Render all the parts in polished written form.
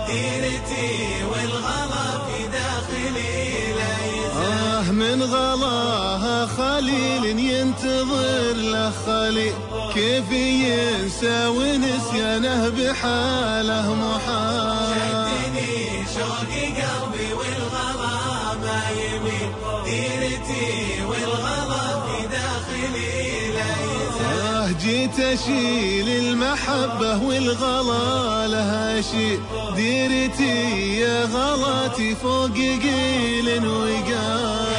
ديرتي والغلا في داخلي لا من غلاها خليل ينتظر له خليل، كيف ينسى ونسيانه بحاله محال. شدني شوقي قلبي والغلا ما يميل، ديرتي والغلا في داخلي لا يزال. جيت اشيل المحبة والغلا لها شيل، ديرتي يا غلاتي فوق قيل وقال.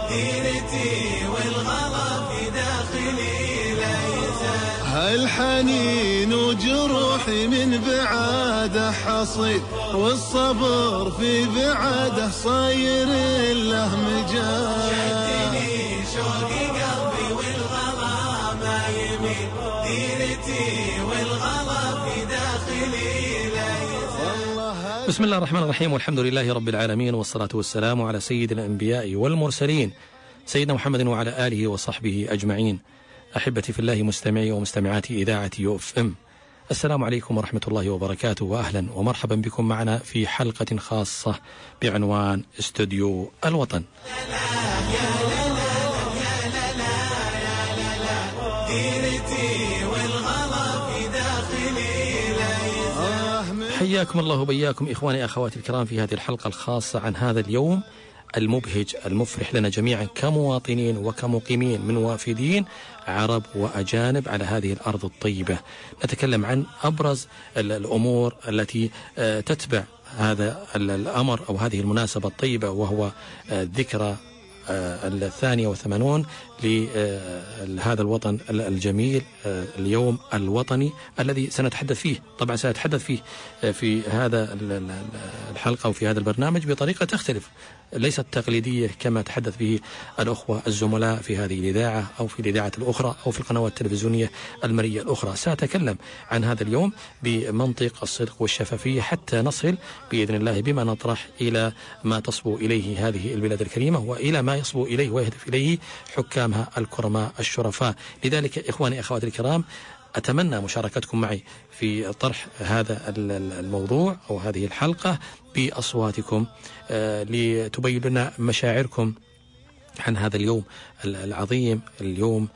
ديرتي والغلا في داخلي لا يزال. هالحنين وجروحي من بعاده حصيد، والصبر في بعاده صاير له مجال. شدني شوقي قلبي والغلا ما يميل، ديرتي والغلا في داخلي لا يزال. بسم الله الرحمن الرحيم، والحمد لله رب العالمين، والصلاة والسلام على سيد الأنبياء والمرسلين سيدنا محمد وعلى آله وصحبه أجمعين. أحبتي في الله مستمعي ومستمعاتي إذاعة UFM، السلام عليكم ورحمة الله وبركاته، وأهلا ومرحبا بكم معنا في حلقة خاصة بعنوان استوديو الوطن. حياكم الله وبياكم إخواني أخواتي الكرام في هذه الحلقة الخاصة عن هذا اليوم المبهج المفرح لنا جميعا كمواطنين وكمقيمين من وافدين عرب وأجانب على هذه الأرض الطيبة. نتكلم عن أبرز الأمور التي تتبع هذا الأمر أو هذه المناسبة الطيبة، وهو ذكرى 82 لهذا الوطن الجميل، اليوم الوطني الذي سنتحدث فيه. طبعا سنتحدث فيه في هذا الحلقة وفي هذا البرنامج بطريقة تختلف، ليست تقليدية كما تحدث به الأخوة الزملاء في هذه الإذاعة أو في الإذاعة الأخرى أو في القنوات التلفزيونية المرئية الأخرى. سأتكلم عن هذا اليوم بمنطق الصدق والشفافية حتى نصل بإذن الله بما نطرح إلى ما تصبو إليه هذه البلاد الكريمة، وإلى ما يصبو إليه ويهدف إليه حكامها الكرماء الشرفاء. لذلك إخواني أخواتي الكرام، أتمنى مشاركتكم معي في طرح هذا الموضوع أو هذه الحلقة بأصواتكم لتبين لنا مشاعركم عن هذا اليوم العظيم، اليوم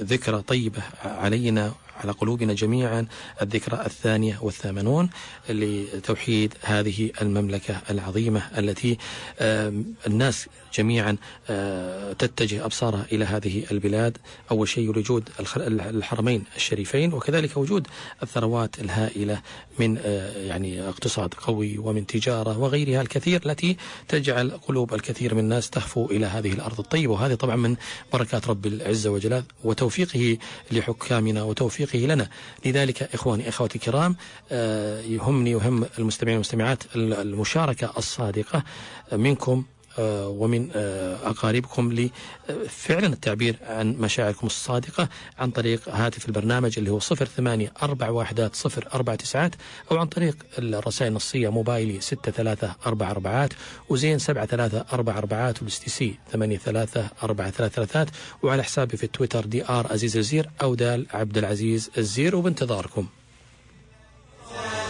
ذكرى طيبة علينا على قلوبنا جميعا، الذكرى 82 لتوحيد هذه المملكة العظيمة التي الناس جميعا تتجه أبصارها إلى هذه البلاد. أول شيء لوجود الحرمين الشريفين، وكذلك وجود الثروات الهائلة من يعني اقتصاد قوي ومن تجارة وغيرها الكثير التي تجعل قلوب الكثير من الناس تهفو إلى هذه الأرض الطيبة. وهذه طبعا من بركات رب العزة وجلاله وتوفيقه لحكامنا وتوفيقه لنا. لذلك إخواني أخواتي الكرام، يهمني وهم المستمعين والمستمعات المشاركة الصادقة منكم ومن أقاربكم لفعلا التعبير عن مشاعركم الصادقة عن طريق هاتف البرنامج اللي هو 08411049، أو عن طريق الرسائل النصية موبايلي 6344 وزين 7344 والاستي سي 834333، وعلى حسابي في التويتر DR عزيز الزير أو دال عبد العزيز الزير، وبانتظاركم.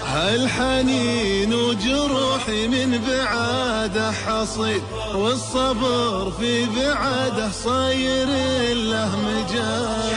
هالحنين وجروحي من بعاده حصيد، والصبر في بعاده صاير له مجال.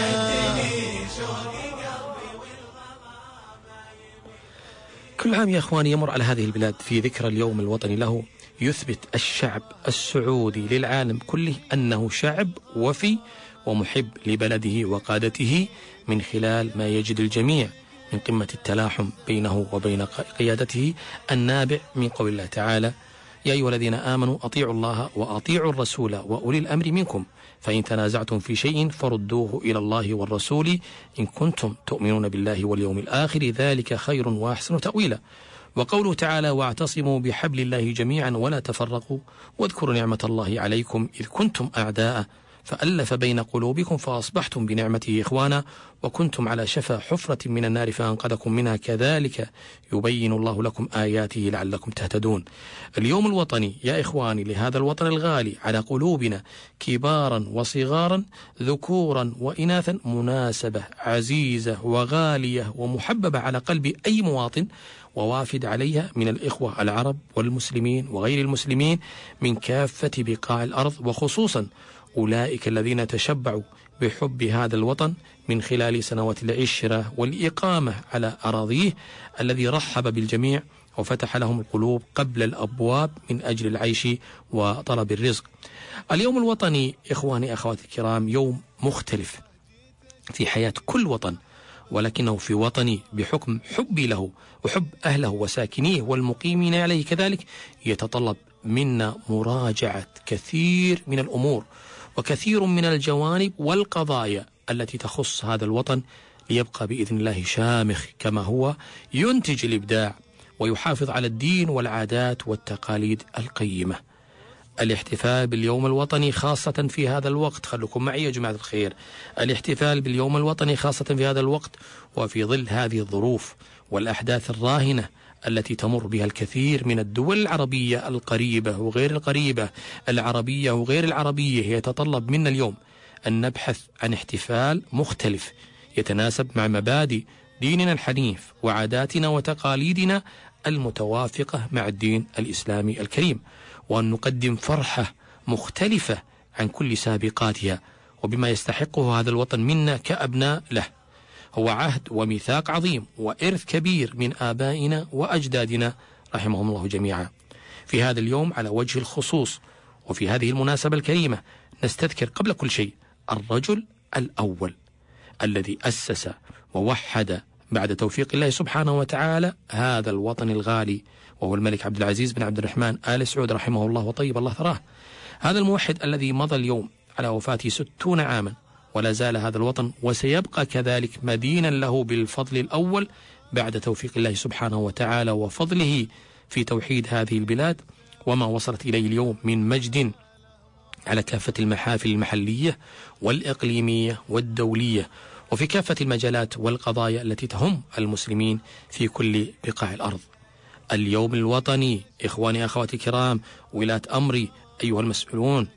كل عام يا أخواني يمر على هذه البلاد في ذكرى اليوم الوطني له يثبت الشعب السعودي للعالم كله أنه شعب وفي ومحب لبلده وقادته، من خلال ما يجد الجميع من قمة التلاحم بينه وبين قيادته النابع من قول الله تعالى: يا أيها الذين آمنوا أطيعوا الله وأطيعوا الرسول وأولي الأمر منكم، فإن تنازعتم في شيء فردوه إلى الله والرسول إن كنتم تؤمنون بالله واليوم الآخر، ذلك خير وأحسن تأويلا. وقوله تعالى: واعتصموا بحبل الله جميعا ولا تفرقوا واذكروا نعمة الله عليكم إذ كنتم أعداء فألف بين قلوبكم فأصبحتم بنعمته إخوانا وكنتم على شفا حفرة من النار فأنقذكم منها كذلك يبين الله لكم آياته لعلكم تهتدون. اليوم الوطني يا إخواني لهذا الوطن الغالي على قلوبنا كبارا وصغارا ذكورا وإناثا مناسبة عزيزة وغالية ومحببة على قلب أي مواطن ووافد عليها من الإخوة العرب والمسلمين وغير المسلمين من كافة بقاع الأرض، وخصوصا أولئك الذين تشبعوا بحب هذا الوطن من خلال سنوات العشرة والإقامة على أراضيه، الذي رحب بالجميع وفتح لهم القلوب قبل الأبواب من أجل العيش وطلب الرزق. اليوم الوطني إخواني أخواتي الكرام يوم مختلف في حياة كل وطن، ولكنه في وطني بحكم حبي له وحب أهله وساكنيه والمقيمين عليه كذلك يتطلب منا مراجعة كثير من الأمور وكثير من الجوانب والقضايا التي تخص هذا الوطن ليبقى بإذن الله شامخ كما هو، ينتج الإبداع ويحافظ على الدين والعادات والتقاليد القيمة. الاحتفال باليوم الوطني خاصة في هذا الوقت، خلوكم معي يا جماعة الخير، الاحتفال باليوم الوطني خاصة في هذا الوقت وفي ظل هذه الظروف والأحداث الراهنة التي تمر بها الكثير من الدول العربية القريبة وغير القريبة، العربية وغير العربية، يتطلب منا اليوم أن نبحث عن احتفال مختلف يتناسب مع مبادئ ديننا الحنيف وعاداتنا وتقاليدنا المتوافقة مع الدين الإسلامي الكريم، وأن نقدم فرحة مختلفة عن كل سابقاتها وبما يستحقه هذا الوطن منا كأبناء له. هو عهد وميثاق عظيم وإرث كبير من آبائنا وأجدادنا رحمهم الله جميعا. في هذا اليوم على وجه الخصوص وفي هذه المناسبة الكريمة نستذكر قبل كل شيء الرجل الأول الذي أسس ووحد بعد توفيق الله سبحانه وتعالى هذا الوطن الغالي، وهو الملك عبد العزيز بن عبد الرحمن آل سعود رحمه الله وطيب الله ثراه. هذا الموحد الذي مضى اليوم على وفاته 60 عاما ولا زال هذا الوطن وسيبقى كذلك مدينا له بالفضل الأول بعد توفيق الله سبحانه وتعالى وفضله في توحيد هذه البلاد وما وصلت إليه اليوم من مجد على كافة المحافل المحلية والإقليمية والدولية وفي كافة المجالات والقضايا التي تهم المسلمين في كل بقاع الأرض. اليوم الوطني إخواني أخواتي الكرام ولاة أمري أيها المسؤولون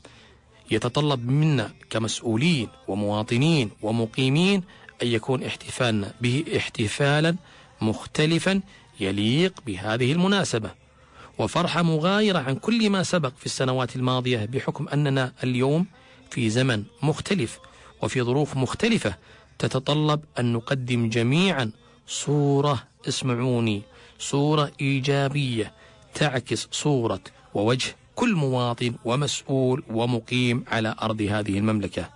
يتطلب منا كمسؤولين ومواطنين ومقيمين أن يكون احتفالنا به احتفالا مختلفا يليق بهذه المناسبة وفرحة مغايرة عن كل ما سبق في السنوات الماضية، بحكم أننا اليوم في زمن مختلف وفي ظروف مختلفة تتطلب أن نقدم جميعا صورة، اسمعوني، صورة إيجابية تعكس صورة ووجه كل مواطن ومسؤول ومقيم على أرض هذه المملكة.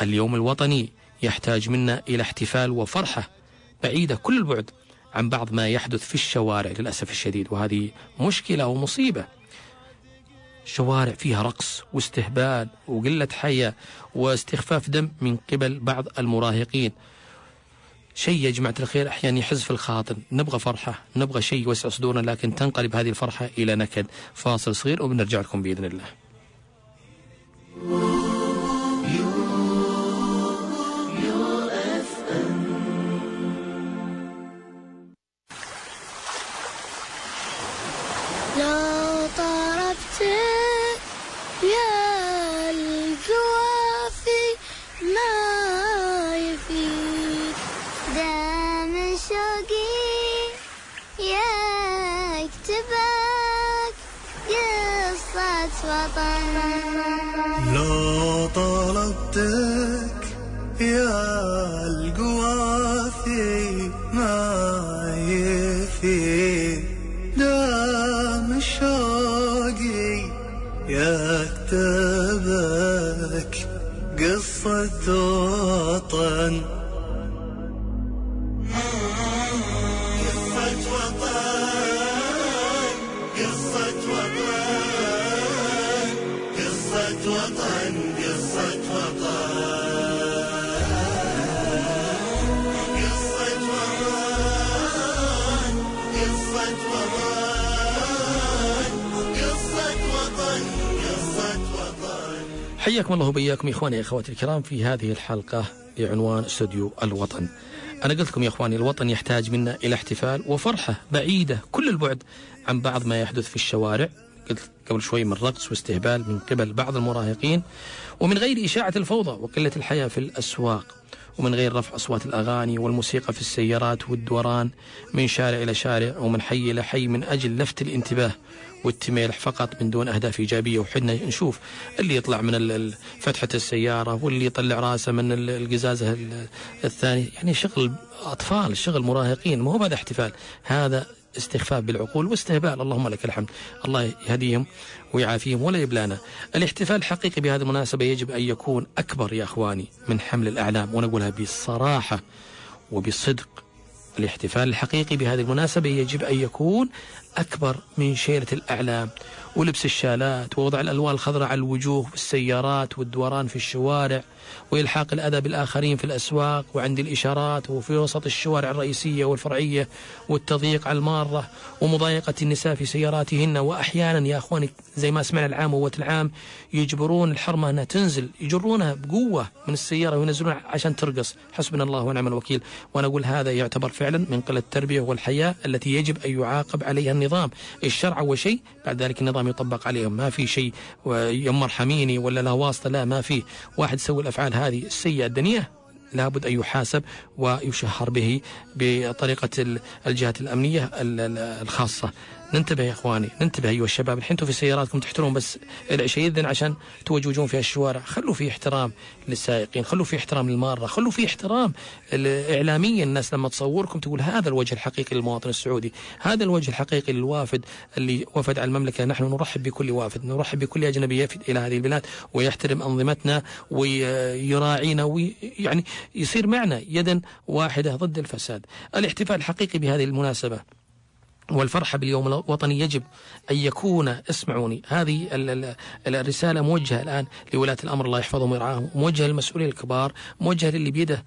اليوم الوطني يحتاج منا إلى احتفال وفرحة بعيدة كل البعد عن بعض ما يحدث في الشوارع للأسف الشديد، وهذه مشكلة ومصيبة. شوارع فيها رقص واستهبال وقلة حياة واستخفاف دم من قبل بعض المراهقين. شيء يا جماعة الخير أحيانا يحز في الخاطر، نبغى فرحة، نبغى شيء يوسع صدورنا، لكن تنقلب هذه الفرحة إلى نكد. فاصل صغير وبنرجع لكم بإذن الله. لو طربتك يا القوافي ما يفيد دام شوقي يكتبك قصة وطن. لو طلبتك يا القوافي ما يفيد دام شوقي يكتبك قصة وطن. قصة وطن، قصة وطن، قصة وطن، قصة وطن، قصة وطن، قصة وطن، قصة وطن، قصة وطن. حياكم الله وبياكم يا إخواني يا أخواتي الكرام في هذه الحلقة بعنوان استوديو الوطن. أنا قلت لكم يا إخواني الوطن يحتاج منا إلى احتفال وفرحة بعيدة كل البعد عن بعض ما يحدث في الشوارع، قلت قبل شوي، من رقص واستهبال من قبل بعض المراهقين، ومن غير إشاعة الفوضى وقلة الحياة في الأسواق، ومن غير رفع أصوات الأغاني والموسيقى في السيارات والدوران من شارع إلى شارع ومن حي إلى حي من أجل لفت الانتباه والتميلح فقط من دون أهداف إيجابية. وحنا نشوف اللي يطلع من فتحة السيارة واللي يطلع راسه من القزازة الثاني، يعني شغل أطفال، شغل مراهقين، ما هو هذا احتفال، هذا استخفاف بالعقول واستهبال. اللهم لك الحمد، الله يهديهم ويعافيهم ولا يبلانا. الاحتفال الحقيقي بهذه المناسبة يجب أن يكون أكبر يا أخواني من حمل الأعلام، ونقولها بصراحة وبصدق. الاحتفال الحقيقي بهذه المناسبة يجب أن يكون أكبر من شيلة الأعلام ولبس الشالات ووضع الألوان الخضراء على الوجوه والسيارات والدوران في الشوارع وإلحاق الأذى بالآخرين في الأسواق وعند الإشارات وفي وسط الشوارع الرئيسية والفرعية، والتضييق على المارة ومضايقة النساء في سياراتهن. وأحيانا يا أخواني زي ما سمعنا العام والعام يجبرون الحرمة أنها تنزل، يجرونها بقوة من السيارة وينزلونها عشان ترقص. حسبنا الله ونعم الوكيل. وأنا أقول هذا يعتبر فعلا من قلة التربية والحياة التي يجب أن يعاقب عليها النظام. الشرع أول شيء، بعد ذلك النظام يطبق عليهم. ما في شيء يمر حميني ولا له واسطة، لا، ما في. واحد يسوي الأفعال هذه السيئة الدنيئة لابد أن يحاسب ويشهر به بطريقة الجهات الأمنية الخاصة. ننتبه يا إخواني، ننتبه أيها الشباب. الحين انتم في سياراتكم تحترون بس العشاء يذن عشان توجوجون في الشوارع. خلوا في احترام للسائقين، خلوا في احترام للمارة، خلوا في احترام إعلاميا. الناس لما تصوركم تقول هذا الوجه الحقيقي للمواطن السعودي، هذا الوجه الحقيقي للوافد اللي وفد على المملكة. نحن نرحب بكل وافد، نرحب بكل أجنبي يفد إلى هذه البلاد ويحترم أنظمتنا ويراعينا ويعني يصير معنا يدا واحدة ضد الفساد. الاحتفال الحقيقي بهذه المناسبة والفرحة باليوم الوطني يجب أن يكون، اسمعوني، هذه الرسالة موجهة الآن لولاة الأمر الله يحفظهم ويرعاهم، موجهة للمسؤولين الكبار، موجهة للي بيده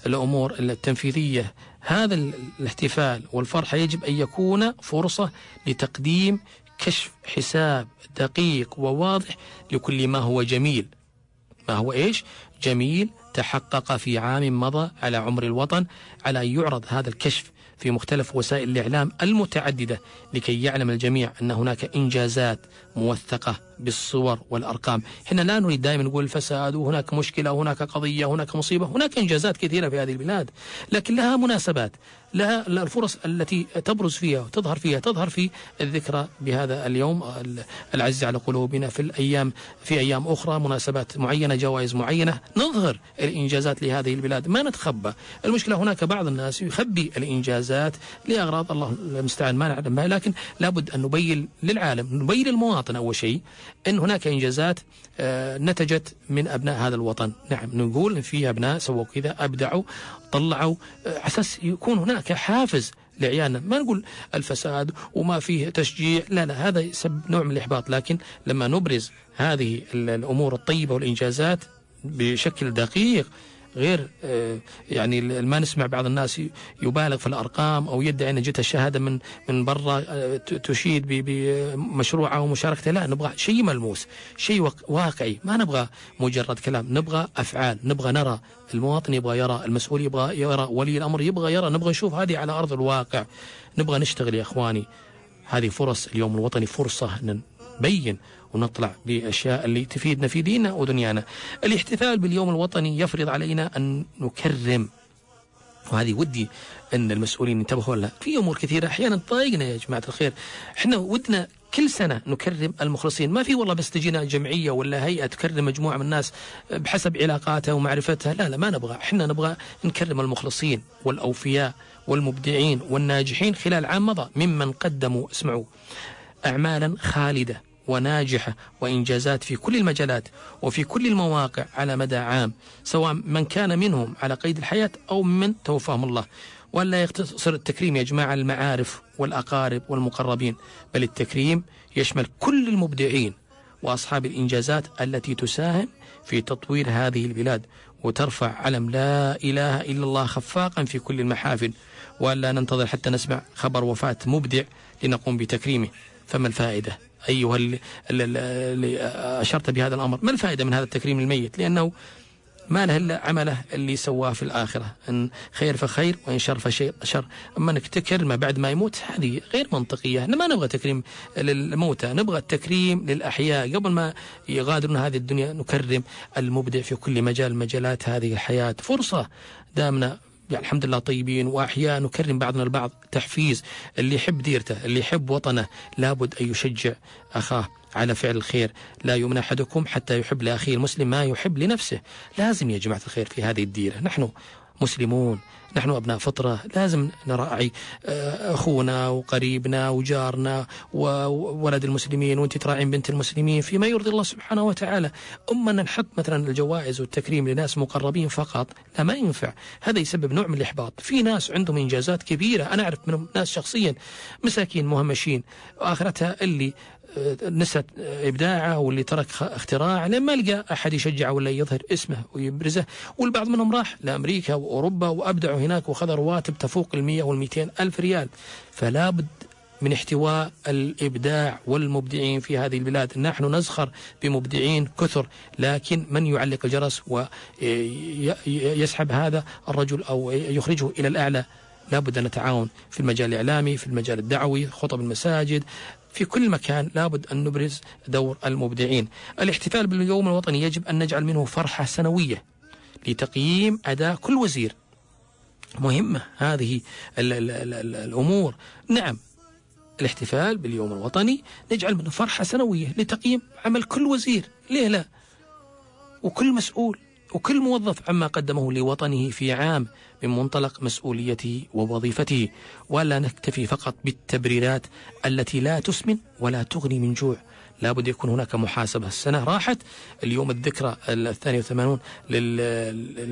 الأمور التنفيذية. هذا الاحتفال والفرحة يجب أن يكون فرصة لتقديم كشف حساب دقيق وواضح لكل ما هو جميل. ما هو إيش؟ جميل تحقق في عام مضى على عمر الوطن، على أن يعرض هذا الكشف في مختلف وسائل الإعلام المتعددة لكي يعلم الجميع أن هناك إنجازات موثقة بالصور والأرقام. حنا لا نريد دائما نقول الفساد وهناك مشكلة وهناك قضية وهناك مصيبة. هناك إنجازات كثيرة في هذه البلاد، لكن لها مناسبات، لها الفرص التي تبرز فيها وتظهر فيها، تظهر في الذكرى بهذا اليوم العز على قلوبنا. في أيام أخرى مناسبات معينة، جوائز معينة، نظهر الإنجازات لهذه البلاد، ما نتخبى. المشكلة هناك بعض الناس يخبي الإنجازات لأغراض الله المستعان ما نعلم ما، لكن لابد أن نبين للعالم، نبين للمواطن أول شيء أن هناك إنجازات نتجت من أبناء هذا الوطن. نعم، نقول في أبناء سووا كذا، أبدعوا، طلعوا، أساس يكون هناك حافز لعيالنا. ما نقول الفساد وما فيه تشجيع، لا لا، هذا يسبب نوع من الإحباط. لكن لما نبرز هذه الأمور الطيبة والإنجازات بشكل دقيق، غير يعني ما نسمع بعض الناس يبالغ في الأرقام أو يدعي أن جت الشهادة من برا تشيد بمشروعه ومشاركته. لا، نبغى شيء ملموس، شيء واقعي، ما نبغى مجرد كلام، نبغى أفعال، نبغى نرى. المواطن يبغى يرى، المسؤول يبغى يرى، ولي الأمر يبغى يرى، نبغى نشوف هذه على أرض الواقع. نبغى نشتغل يا إخواني. هذه فرص اليوم الوطني، فرصة أن نبين ونطلع بأشياء اللي تفيدنا في ديننا ودنيانا. الاحتفال باليوم الوطني يفرض علينا أن نكرم، وهذه ودي أن المسؤولين ينتبهوا لها. في أمور كثيرة أحيانا تضايقنا يا جماعة الخير، احنا ودنا كل سنة نكرم المخلصين. ما في والله بس تجينا جمعية ولا هيئة تكرم مجموعة من الناس بحسب علاقاتها ومعرفتها. لا لا، ما نبغى. احنا نبغى نكرم المخلصين والأوفياء والمبدعين والناجحين خلال عام مضى، ممن قدموا، اسمعوا، أعمالا خالدة وناجحة وإنجازات في كل المجالات وفي كل المواقع على مدى عام، سواء من كان منهم على قيد الحياة أو من توفاهم الله. ولا يقتصر التكريم يا جماعة المعارف والأقارب والمقربين، بل التكريم يشمل كل المبدعين وأصحاب الإنجازات التي تساهم في تطوير هذه البلاد وترفع علم لا إله إلا الله خفاقا في كل المحافل. ولا ننتظر حتى نسمع خبر وفاة مبدع لنقوم بتكريمه. فما الفائدة؟ أيها اللي أشرت بهذا الأمر، ما الفائدة من هذا التكريم الميت؟ لأنه ما له إلا عمله اللي سواه في الآخرة، إن خير فخير وإن شر فشر. أما أنك تكرمه بعد ما يموت هذه غير منطقية. احنا ما نبغى تكريم للموتى، نبغى التكريم للأحياء. قبل ما يغادرون هذه الدنيا نكرم المبدع في كل مجال مجالات هذه الحياة. فرصة دامنا يعني الحمد لله طيبين وأحياء، نكرم بعضنا البعض. تحفيز اللي يحب ديرته، اللي يحب وطنه، لابد أن يشجع أخاه على فعل الخير. لا يؤمن أحدكم حتى يحب لأخيه المسلم ما يحب لنفسه. لازم يا جماعة الخير في هذه الديرة، نحن مسلمون، نحن أبناء فطرة، لازم نراعي أخونا وقريبنا وجارنا وولد المسلمين، وانت تراعين بنت المسلمين فيما يرضي الله سبحانه وتعالى. أما أن نحط مثلا الجوائز والتكريم لناس مقربين فقط، لا، ما ينفع. هذا يسبب نوع من الإحباط. في ناس عندهم إنجازات كبيرة، أنا أعرف منهم ناس شخصيا مساكين مهمشين، وآخرتها اللي نست إبداعه واللي ترك اختراع لما لقى أحد يشجعه ولا يظهر اسمه ويبرزه. والبعض منهم راح لأمريكا وأوروبا وأبدعوا هناك وخذ رواتب تفوق 100 و200 ألف ريال. فلا بد من احتواء الإبداع والمبدعين في هذه البلاد. نحن نزخر بمبدعين كثر، لكن من يعلق الجرس ويسحب هذا الرجل أو يخرجه إلى الأعلى؟ لا بد أن نتعاون في المجال الإعلامي، في المجال الدعوي، خطب المساجد، في كل مكان لابد أن نبرز دور المبدعين. الاحتفال باليوم الوطني يجب أن نجعل منه فرحة سنوية لتقييم أداء كل وزير. مهمة هذه الأمور. نعم، الاحتفال باليوم الوطني نجعل منه فرحة سنوية لتقييم عمل كل وزير، ليه لا؟ وكل مسؤول وكل موظف عما قدمه لوطنه في عام من منطلق مسؤوليته ووظيفته، ولا نكتفي فقط بالتبريرات التي لا تسمن ولا تغني من جوع. لابد يكون هناك محاسبة. السنة راحت، اليوم الذكرى 82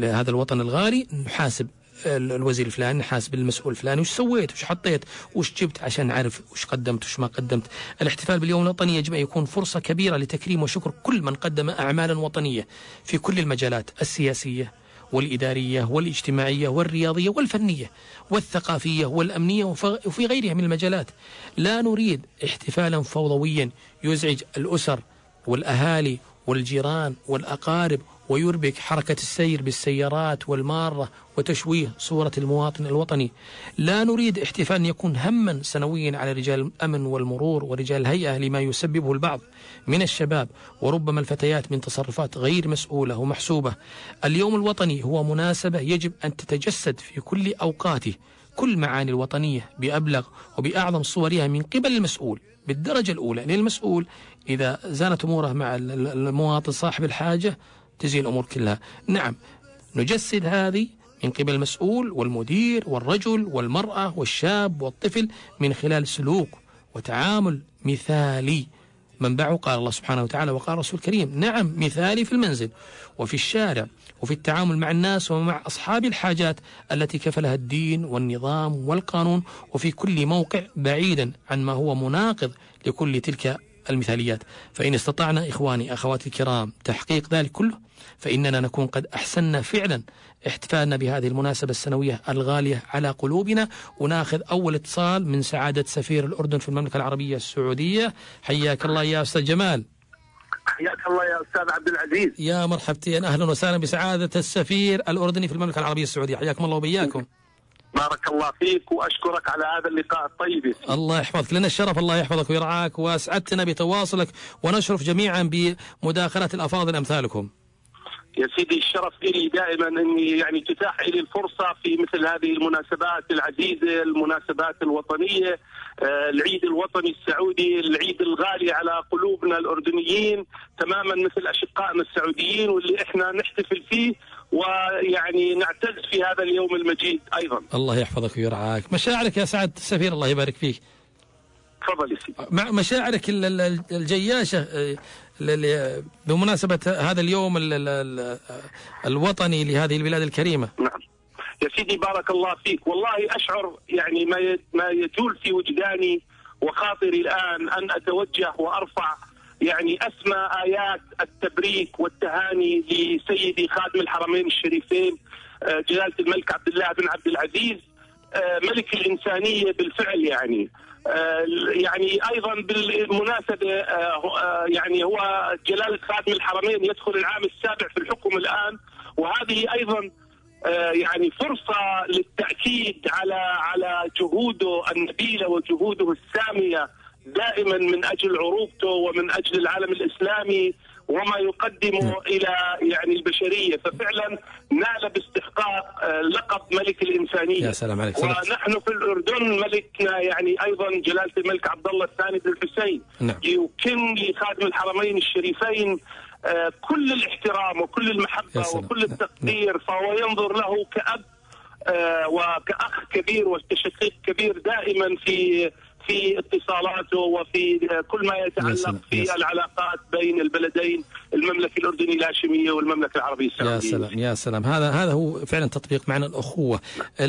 لهذا الوطن الغالي، نحاسب الوزير الفلاني، نحاسب المسؤول الفلاني، وش سويت، وش حطيت، وش جبت، عشان نعرف وش قدمت وش ما قدمت. الاحتفال باليوم الوطني يجب أن يكون فرصة كبيرة لتكريم وشكر كل من قدم أعمالا وطنية في كل المجالات السياسية والإدارية والاجتماعية والرياضية والفنية والثقافية والأمنية وفي غيرها من المجالات. لا نريد احتفالا فوضويا يزعج الأسر والأهالي والجيران والأقارب ويربك حركة السير بالسيارات والمارة وتشويه صورة المواطن الوطني. لا نريد احتفال يكون هما سنويا على رجال الأمن والمرور ورجال الهيئة لما يسببه البعض من الشباب وربما الفتيات من تصرفات غير مسؤولة ومحسوبة. اليوم الوطني هو مناسبة يجب أن تتجسد في كل أوقاته كل معاني الوطنية بأبلغ وبأعظم صورها من قبل المسؤول بالدرجة الأولى. للمسؤول إذا زانت أموره مع المواطن صاحب الحاجة تزين الأمور كلها. نعم، نجسد هذه من قبل المسؤول والمدير والرجل والمرأة والشاب والطفل من خلال سلوك وتعامل مثالي منبعه قال الله سبحانه وتعالى وقال رسول الكريم. نعم، مثالي في المنزل وفي الشارع وفي التعامل مع الناس ومع أصحاب الحاجات التي كفلها الدين والنظام والقانون، وفي كل موقع بعيدا عن ما هو مناقض لكل تلك المثاليات. فإن استطعنا إخواني أخواتي الكرام تحقيق ذلك كله فإننا نكون قد أحسننا فعلا احتفالنا بهذه المناسبة السنوية الغالية على قلوبنا. وناخذ أول اتصال من سعادة سفير الأردن في المملكة العربية السعودية. حياك الله يا أستاذ جمال. حياك الله يا أستاذ عبد العزيز. يا مرحبتين، أهلا وسهلا بسعادة السفير الأردني في المملكة العربية السعودية. حياكم الله وبياكم. بارك الله فيك وأشكرك على هذا اللقاء الطيب. الله يحفظك، لنا الشرف، الله يحفظك ويرعاك، وأسعدتنا بتواصلك ونشرف جميعا بمداخلة الأفاضل أمثالكم. يا سيدي الشرف لي دائما أني يعني تتاح لي الفرصة في مثل هذه المناسبات العزيزة، المناسبات الوطنية، العيد الوطني السعودي، العيد الغالي على قلوبنا الأردنيين تماما مثل أشقائنا السعوديين، واللي احنا نحتفل فيه ويعني نعتز في هذا اليوم المجيد أيضا. الله يحفظك ويرعاك. مشاعرك يا سعادة السفير، الله يبارك فيك. تفضل يا سيدي. مع مشاعرك الجياشة بمناسبة هذا اليوم الوطني لهذه البلاد الكريمة. نعم يا سيدي بارك الله فيك. والله أشعر يعني ما يجول في وجداني وخاطري الآن أن أتوجه وأرفع يعني أسمى آيات التبريك والتهاني لسيدي خادم الحرمين الشريفين جلالة الملك عبد الله بن عبد العزيز ملك الإنسانية بالفعل. يعني أيضا بالمناسبة يعني هو جلالة خادم الحرمين يدخل العام السابع في الحكم الآن، وهذه أيضا يعني فرصة للتأكيد على جهوده النبيلة وجهوده السامية دائما من أجل عروبته ومن أجل العالم الإسلامي وما يقدمه إلى يعني البشرية. ففعلا نال باستحقاق لقب ملك الإنسانية. يا سلام عليك. ونحن في الأردن ملكنا يعني أيضا جلالة الملك عبد الله الثاني بن الحسين يكن لخادم الحرمين الشريفين كل الاحترام وكل المحبة وكل التقدير، فهو ينظر له كأب وكأخ كبير وكشقيق كبير دائما في اتصالاته وفي كل ما يتعلق في العلاقات بين البلدين، المملكة الأردنية الهاشمية والمملكة العربية السعودية. يا سلام يا سلام، هذا هو فعلا تطبيق معنى الأخوة.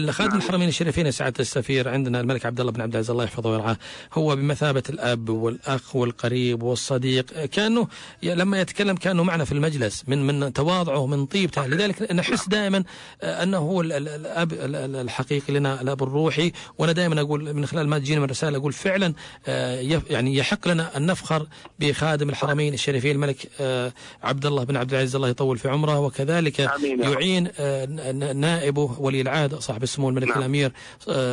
خادم الحرمين الشريفين سعادة السفير عندنا الملك عبد الله بن عبد العزيز الله يحفظه ويرعاه، هو بمثابة الأب والأخ والقريب والصديق، كأنه لما يتكلم كأنه معنا في المجلس من تواضعه من طيبته، لذلك نحس دائما أنه هو الأب الحقيقي لنا، الأب الروحي. وأنا دائما أقول من خلال ما تجينا من رسالة أقول فعلا يعني يحق لنا أن نفخر بخادم الحرمين الشريفين الملك عبد الله بن عبد العزيز الله يطول في عمره، وكذلك يعين نائبه ولي العهد صاحب السمو الملكي الأمير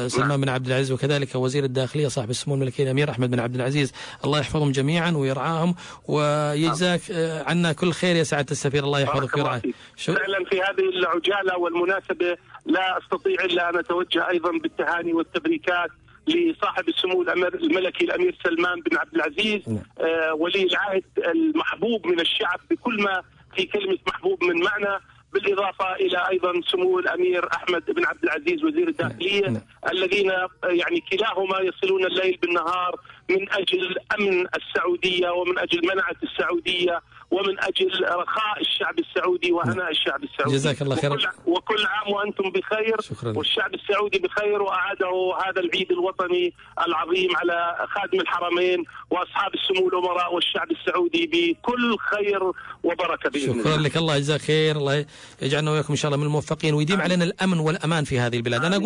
سلمان بن عبد العزيز، وكذلك وزير الداخلية صاحب السمو الملكي الأمير أحمد بن عبد العزيز، الله يحفظهم جميعا ويرعاهم ويجزاك عنا كل خير يا سعادة السفير، الله يحفظك ويرعاك. فعلا في هذه العجالة والمناسبة لا أستطيع إلا أن أتوجه أيضا بالتهاني والتبريكات لصاحب السمو الملكي الأمير سلمان بن عبد العزيز ولي العهد المحبوب من الشعب بكل ما في كلمة محبوب من معنى، بالإضافة إلى أيضا سمو الأمير أحمد بن عبد العزيز وزير الداخلية الذين يعني كلاهما يصلون الليل بالنهار من أجل أمن السعودية ومن أجل منعة السعودية ومن أجل رخاء الشعب السعودي وهناء الشعب السعودي. جزاك الله خير. وكل عام وأنتم بخير. شكرا. والشعب السعودي بخير، وأعاده هذا العيد الوطني العظيم على خادم الحرمين وأصحاب السمو الأمراء والشعب السعودي بكل خير وبركة بإذن الله. شكرا لك، الله يجزاك خير، الله يجعلنا وياكم إن شاء الله من الموفقين ويديم علينا الأمن والأمان في هذه البلاد. أنا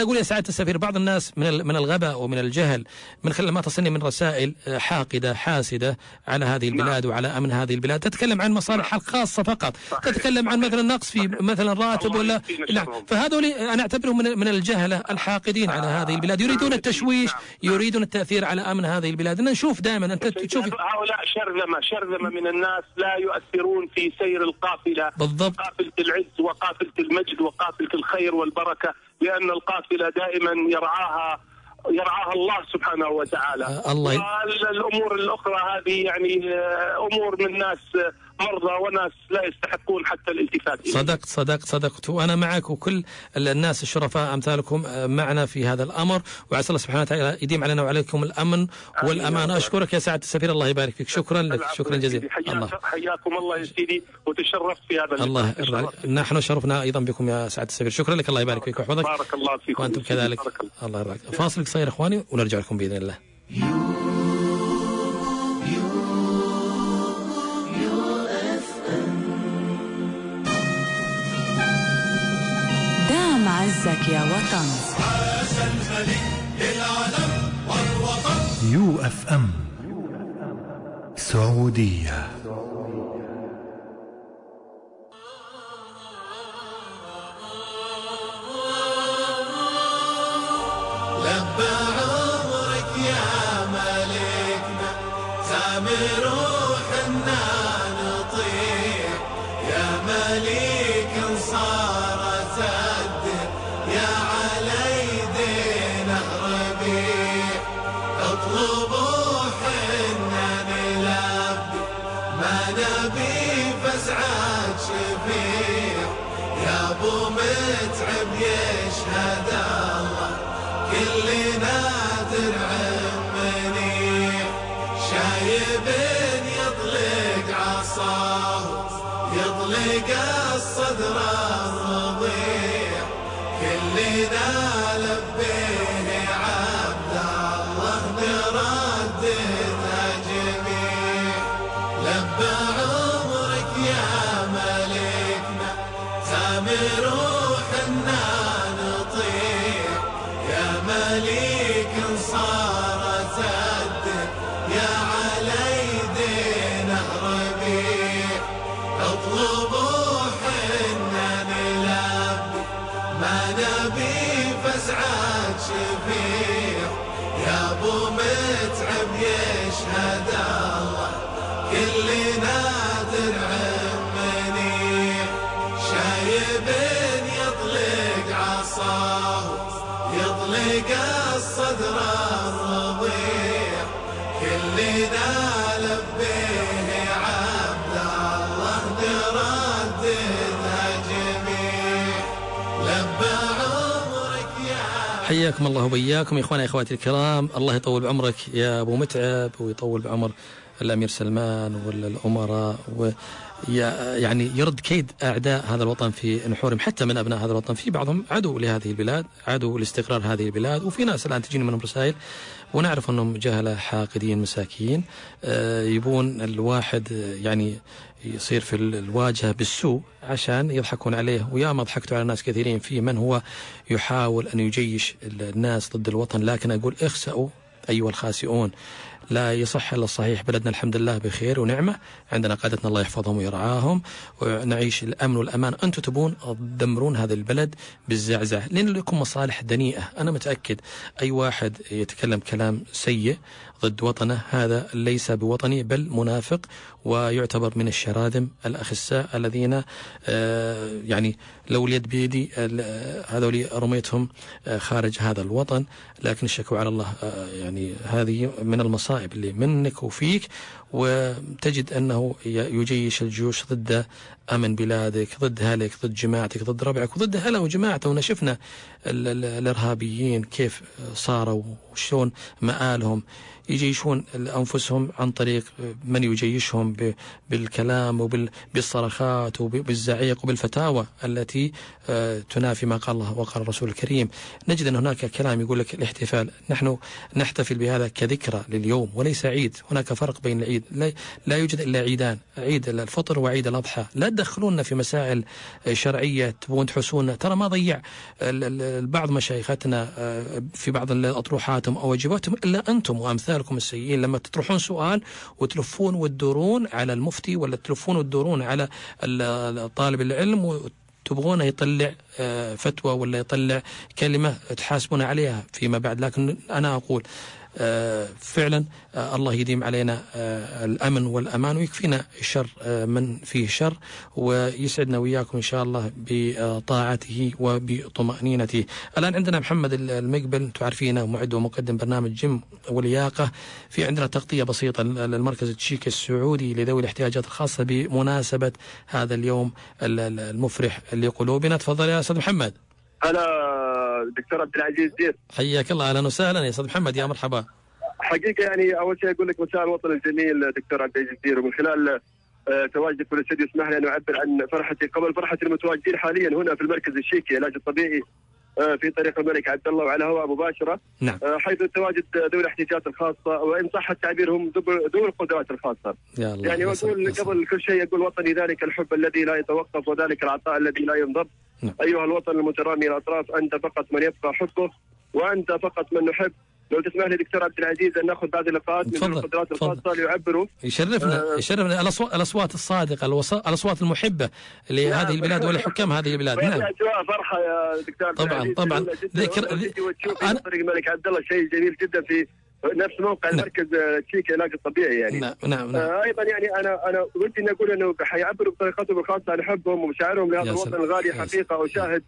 أقول يا سعادة السفير بعض الناس من الغباء ومن الجهل من خلال ما تصلني من رسائل حاقدة حاسدة على هذه البلاد وعلى أمن هذه البلاد، تتكلم عن مصالح الخاصة فقط، تتكلم عن مثلا نقص في مثلا راتب ولا لا، فهذول أنا أعتبرهم من الجهلة الحاقدين على هذه البلاد، يريدون التشويش، يريدون التأثير على أمن هذه البلاد. أنا نشوف دائما أنت تشوف هؤلاء شرذمة من الناس لا يؤثرون في سير القافلة، بالضبط، قافلة العز وقافلة المجد وقافلة الخير والبركة، لأن القافلة دائما يرعاها الله سبحانه وتعالى. والأمور الأخرى هذه يعني أمور من ناس مرضى وناس لا يستحقون حتى الالتفات إليه. صدقت وأنا معك، وكل الناس الشرفاء أمثالكم معنا في هذا الأمر، وعسى الله سبحانه وتعالى يديم علينا وعليكم الأمن والأمان. أشكرك يا سعادة السفير، الله يبارك فيك، شكرا لك، شكرا جزيلا. حياكم الله يا سيدي، وتشرفت في هذا الله نحن شرفنا أيضا بكم يا سعادة السفير، شكرا لك، الله يبارك فيك ويحفظك. بارك الله فيكم وأنتم كذلك، الله يرضى. فاصل قصير إخواني ونرجع لكم بإذن الله. دام عزك يا وطن. عاش الملك للعالم والوطن. UFM سعودية. لبى عمرك يا ملكنا، سامي روحنا نطيع يا مليك صارت الدين يا على يدينا ربيع، اطلبوا حنا نلبي ما نبي فزعة شفيع، يا ابو متعب يشهد الله كلنا درع منيع، شايب يطلق عصاه يطلق الصدر الرضيع، كلنا لبيه عبد الله نرددها جميع، لبى عمرك يا ملكنا، سامي روحنا نطيع ابو متعب يشهد الله كل نادر عمني شايب يطلق عصاه يطلق الصدر الرضيع كلنا لبيه عبد الله نرددها جميع لبى عمرك يا حياكم الله وبياكم يا إخواني أخواتي الكرام. الله يطول بعمرك يا أبو متعب ويطول بعمر الأمير سلمان والأمراء يعني يرد كيد أعداء هذا الوطن في نحورهم حتى من أبناء هذا الوطن. في بعضهم عدو لهذه البلاد عدو لاستقرار هذه البلاد وفي ناس الآن تجيني منهم رسائل ونعرف أنهم جهلة حاقدين مساكين يبون الواحد يعني يصير في الواجهة بالسوء عشان يضحكون عليه. وياما ضحكتوا على ناس كثيرين في من هو يحاول أن يجيش الناس ضد الوطن. لكن أقول اخسأوا أيها الخاسئون، لا يصح إلا الصحيح. بلدنا الحمد لله بخير ونعمة، عندنا قادتنا الله يحفظهم ويرعاهم ونعيش الأمن والأمان. أنتم تبون تدمرون هذا البلد بالزعزع لأن لكم مصالح دنيئة. أنا متأكد أي واحد يتكلم كلام سيء ضد وطنه هذا ليس بوطني بل منافق ويعتبر من الشراذم الأخساء الذين يعني لو اليد بيدي هذول رميتهم خارج هذا الوطن. لكن الشكوى على الله يعني هذه من المصائب اللي منك وفيك. وتجد أنه يجيش الجيوش ضد أمن بلادك ضد أهلك ضد جماعتك ضد ربعك وضد أهله وجماعته. ونشفنا الإرهابيين كيف صاروا وشون مآلهم يجيشون أنفسهم عن طريق من يجيشهم بالكلام وبالصرخات وبالزعيق وبالفتاوى التي تنافي ما قال الله وقال الرسول الكريم. نجد أن هناك كلام يقول لك الاحتفال، نحن نحتفل بهذا كذكرى لليوم وليس عيد. هناك فرق بين العيد، لا يوجد إلا عيدان، عيد الفطر وعيد الأضحى. لا تدخلونا في مسائل شرعية تبون تحسونا. ترى ما ضيع بعض مشايختنا في بعض الأطروحاتهم أو واجباتهم إلا أنتم وأمثالكم السيئين لما تطرحون سؤال وتلفون وتدورون على المفتي ولا تلفون وتدورون على طالب العلم تبغونه يطلع فتوى ولا يطلع كلمة تحاسبون عليها فيما بعد. لكن أنا أقول فعلا الله يديم علينا الأمن والأمان ويكفينا الشر من فيه شر ويسعدنا وياكم إن شاء الله بطاعته وبطمأنينته. الآن عندنا محمد المقبل تعرفينه معد ومقدم برنامج جيم ولياقة. في عندنا تغطية بسيطة للمركز التشيكي السعودي لذوي الاحتياجات الخاصة بمناسبة هذا اليوم المفرح لقلوبنا. تفضل يا أستاذ محمد. هلا دكتور عبد العزيز دير، حياك الله. اهلا وسهلا يا استاذ محمد، يا مرحبا. حقيقه يعني اول شيء اقول لك مساء الوطن الجميل دكتور عبد العزيز دير، ومن خلال تواجدك في الاستديو اسمح لي ان اعبر عن فرحتي قبل فرحه المتواجدين حاليا هنا في المركز الشيكي العلاج الطبيعي في طريق الملك عبد الله وعلى هواء مباشره. نعم. حيث تواجد ذوي الاحتياجات الخاصه وان صح التعبير هم ذوي القدرات الخاصه. يا الله. يعني واقول قبل كل شيء اقول وطني ذلك الحب الذي لا يتوقف وذلك العطاء الذي لا ينضب. نعم. ايها الوطن المترامي الاطراف، انت فقط من يبقى حبه وانت فقط من نحب. لو تسمح لي دكتور عبد العزيز ان ناخذ بعض اللقاءات من ذوي القدرات الخاصه ليعبروا. يشرفنا الاصوات الصادقه، الاصوات المحبه لهذه البلاد ولحكام هذه البلاد. نعم. اجواء فرحه يا دكتور عبد العزيز. طبعا انا طريق الملك عبد الله شيء جميل جدا في نفس موقع المركز التشيكي العلاج الطبيعي يعني. نعم. ايضا يعني انا ودي اني اقول انه حيعبروا بطريقتهم الخاصه عن حبهم ومشاعرهم لهذا الوطن الغالي حقيقه. وشاهد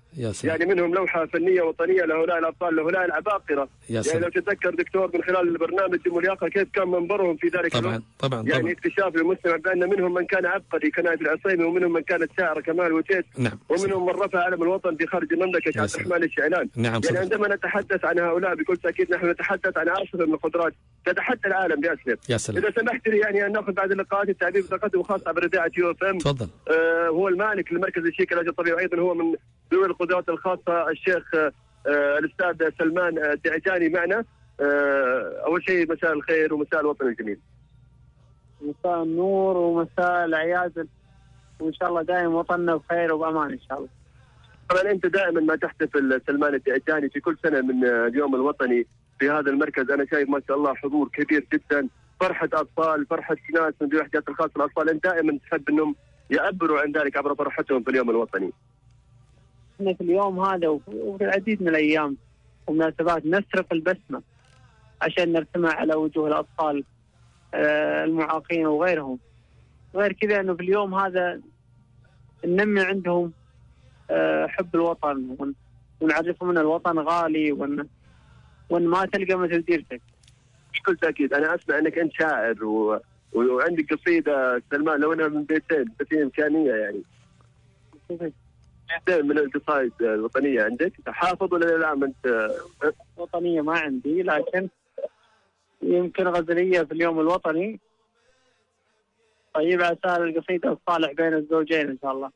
يعني منهم لوحه فنيه وطنيه لهؤلاء الابطال لهؤلاء العباقره. يعني لو تتذكر دكتور من خلال البرنامج جيم ولياقة كيف كان منبرهم في ذلك الوقت. طبعا يعني اكتشاف للمستمع بان منهم من كان عبقري كنائب العصيمي ومنهم من كانت شاعر كمال وتيس. نعم. ومنهم من رفع علم الوطن في خارج المملكه عبد الرحمن الشعلان. نعم. يعني عندما نتحدث عن هؤلاء بكل تاكيد نحن نتحدث عن عاصفه من القدرات تتحدى العالم بأسلم. يا سلام. إذا سمحت لي يعني أن نأخذ بعض اللقاءات التعبير بطاقته خاصة عبر إذاعة يو إف إم. تفضل. هو المالك للمركز الشيكي العلاج الطبيعي وأيضا هو من ذوي القدرات الخاصة الشيخ الأستاذ سلمان الدعجاني معنا. أول شيء مساء الخير ومساء الوطن الجميل. مساء النور ومساء العياد، وإن شاء الله دائما وطننا بخير وبأمان إن شاء الله. طبعا أنت دائما ما تحتفل سلمان الدعجاني في كل سنة من اليوم الوطني في هذا المركز. أنا شايف ما شاء الله حضور كبير جدا، فرحة أطفال، فرحة ناس من ذوي الاحتياجات الخاصة الأطفال. أنت دائما تحب أنهم يعبروا عن ذلك عبر فرحتهم في اليوم الوطني. احنا في اليوم هذا وفي العديد من الأيام ومناسبات نسرق البسمة عشان نرسمها على وجوه الأطفال المعاقين وغيرهم. غير كذا أنه في اليوم هذا ننمي عندهم حب الوطن، ونعرفهم أن الوطن غالي، وأن ما تلقى مثل ديرتك. بكل تأكيد. أنا أسمع أنك أنت شاعر وعندك قصيدة سلمان، لو أنها من بيتين في إمكانية يعني من القصائد الوطنية عندك، حافظ ولا لا؟ أنت وطنية ما عندي، لكن يمكن غزلية في اليوم الوطني. طيب عسى القصيدة الصالح بين الزوجين إن شاء الله،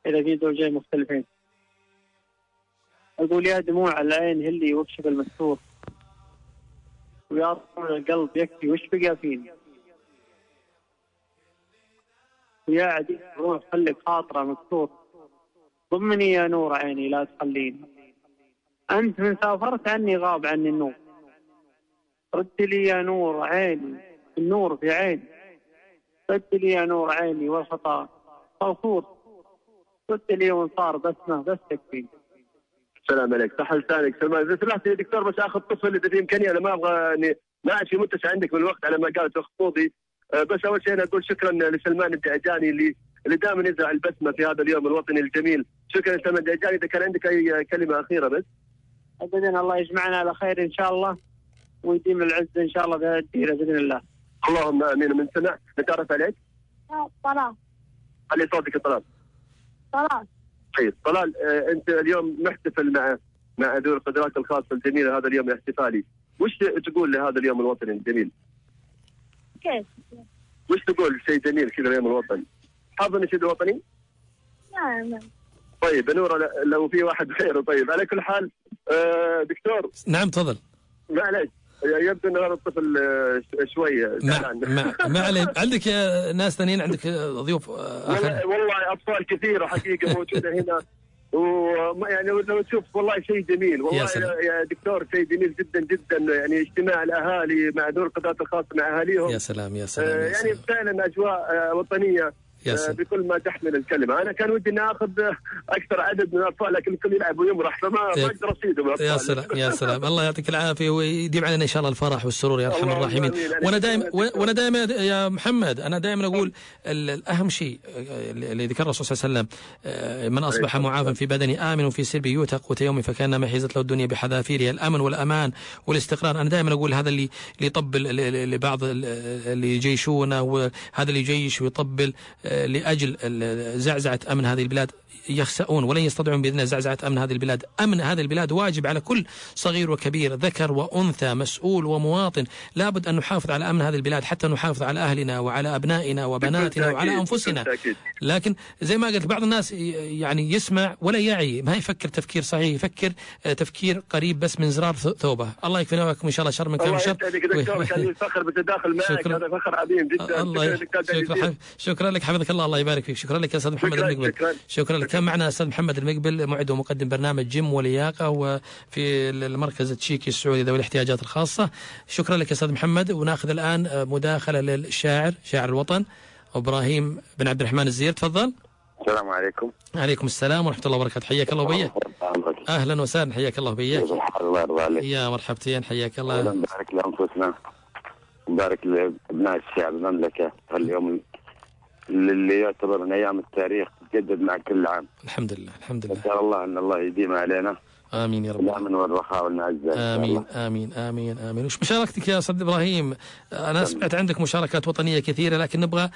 إذا في زوجين مختلفين. أقول يا دموع العين هلي واكشف المستور، ويا طول القلب يكفي وش بقى فيني، ويا عديد روح خلك خاطرة مكسور، ضمني يا نور عيني لا تخليني، أنت من سافرت عني غاب عني النور، رد لي يا نور عيني النور في عيني، رد لي يا نور عيني والخطا صوفور، رد لي وانصار بسمه بس تكفيني. السلام عليك، صح لسانك سلمان. إذا سمحت يا دكتور بس آخذ طفل إذا في إمكانية، أنا ما أبغى إني ما عاد في متسع عندك من الوقت على ما قالت أخت فوضي. بس أول شيء أنا أقول شكرا لسلمان الدعجاني اللي دائما يزرع البسمة في هذا اليوم الوطني الجميل. شكرا لسلمان الدعجاني. إذا كان عندك أي كلمة أخيرة بس. أبدا، الله يجمعنا على خير إن شاء الله، ويديم العز إن شاء الله بهالديرة بإذن الله. اللهم آمين. من سمع نتعرف عليك؟ طلال. علي صوتك يا طلال. طلال. طيب طلال، أنت اليوم محتفل مع ذوي القدرات الخاصة الجميلة، هذا اليوم الاحتفالي، وش تقول لهذا اليوم الوطني الجميل؟ كيف؟ وش تقول شيء جميل كذا اليوم الوطني؟ حافظ النشيد الوطني؟ نعم. طيب نورة لو في واحد غيره. طيب على كل حال دكتور. نعم تفضل. معليش يبدو ان هذا الطفل شويه ما عليه. عندك ناس ثانيين، عندك ضيوف والله اطفال كثيره حقيقه موجوده هنا، ويعني لو تشوف والله شيء جميل والله يا دكتور، شيء جميل جدا جدا، يعني اجتماع الاهالي مع ذوي القدرات الخاصه مع اهاليهم. يا سلام يا سلام. يعني فعلا اجواء وطنيه بكل ما تحمل الكلمه. انا كان ودي اني اخذ اكثر عدد من الاطفال، لكن الكل يلعب ويمرح فما اقدر اصيدهم. يا سلام يا سلام. الله يعطيك العافيه ويديم علينا ان شاء الله الفرح والسرور يا ارحم الراحمين. وانا دائما يا محمد، انا دائما اقول الاهم شيء اللي ذكر الرسول صلى الله عليه وسلم: من اصبح معافا في بدنه امن في سربه يؤتى قوت يومه فكانما حيزت له الدنيا بحذافيرها. الامن والامان والاستقرار. انا دائما اقول هذا اللي يطبل لبعض اللي يجيشونه، وهذا اللي يجيش ويطبل لأجل زعزعة أمن هذه البلاد يخسؤون ولن يستطيعون بإذن زعزعة أمن هذه البلاد. أمن هذه البلاد واجب على كل صغير وكبير، ذكر وأنثى، مسؤول ومواطن. لابد أن نحافظ على أمن هذه البلاد حتى نحافظ على أهلنا وعلى أبنائنا وبناتنا وعلى أنفسنا. لكن زي ما قلت بعض الناس يعني يسمع ولا يعي، ما يفكر تفكير صحيح، يفكر تفكير قريب بس من زرار ثوبه. الله يكفينا وياكم إن شاء الله شر من كان شر. كان فخر بالتداخل معك، هذا فخر عظيم جدا. شكرا لك، حفظك الله، الله يبارك فيك. شكرا لك يا أستاذ محمد المقبل. شكرا لك. كان معنا أستاذ محمد المقبل، معد ومقدم برنامج جيم ولياقة وفي المركز التشيكي السعودي ذوي الاحتياجات الخاصة. شكرا لك يا أستاذ محمد. وناخذ الآن مداخلة للشاعر شاعر الوطن إبراهيم بن عبد الرحمن الزير. تفضل. السلام عليكم. عليكم السلام ورحمة الله وبركاته. حياك الله وبياك. أهلا وسهلا، حياك الله وبياك. الله يرضى عليك. يا مرحبتين، حياك الله. نبارك لأنفسنا، نبارك لأبناء الشعب المملكة. اليوم اللي يعتبر من أيام التاريخ تجدد مع كل عام. الحمد لله الحمد لله. نسأل الله أن الله يديم علينا. آمين يا رب. الأمن والرخاء والمعزة. آمين آمين آمين آمين. وش مشاركتك يا أستاذ إبراهيم؟ أنا سمعت عندك مشاركات وطنية كثيرة، لكن نبغى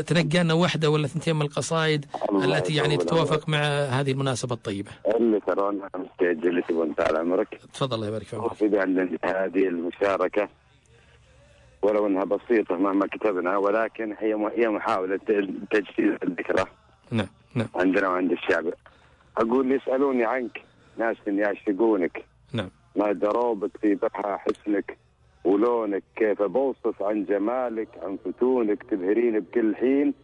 تنقى لنا واحدة ولا ثنتين من القصائد التي يعني تتوافق مع هذه المناسبة الطيبة. اللي ترون مستعد اللي تبون تعال عمرك. تفضل الله يبارك فيك. وفي هذه المشاركة ولو أنها بسيطة مهما كتبنا، ولكن هي محاولة تجسيد الذكرى. نعم نعم. عندنا وعند الشعب. أقول يسألوني عنك ناس يعشقونك. نعم. ما دروبك في بحر حسنك ولونك، كيف بوصف عن جمالك عن فتونك، تبهرين بكل حين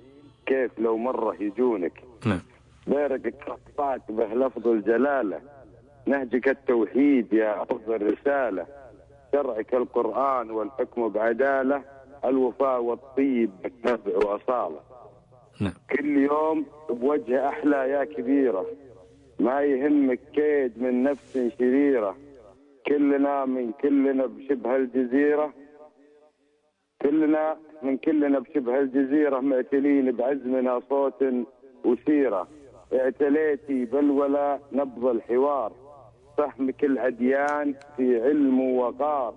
كيف لو مرة يجونك. نعم. بارك قطعت به لفظ الجلالة، نهجك التوحيد يا أفضل الرسالة، شرعك القرآن والحكم بعدالة، الوفاء والطيب بالنبع وأصالة. نعم. كل يوم بوجه أحلى يا كبيرة، ما يهمك كيد من نفس شريرة، كلنا بشبه الجزيرة، كلنا بشبه الجزيرة معتلين بعزمنا صوت وسيرة. اعتليتي بالولا نبض الحوار، فهمك الأديان في علم ووقار،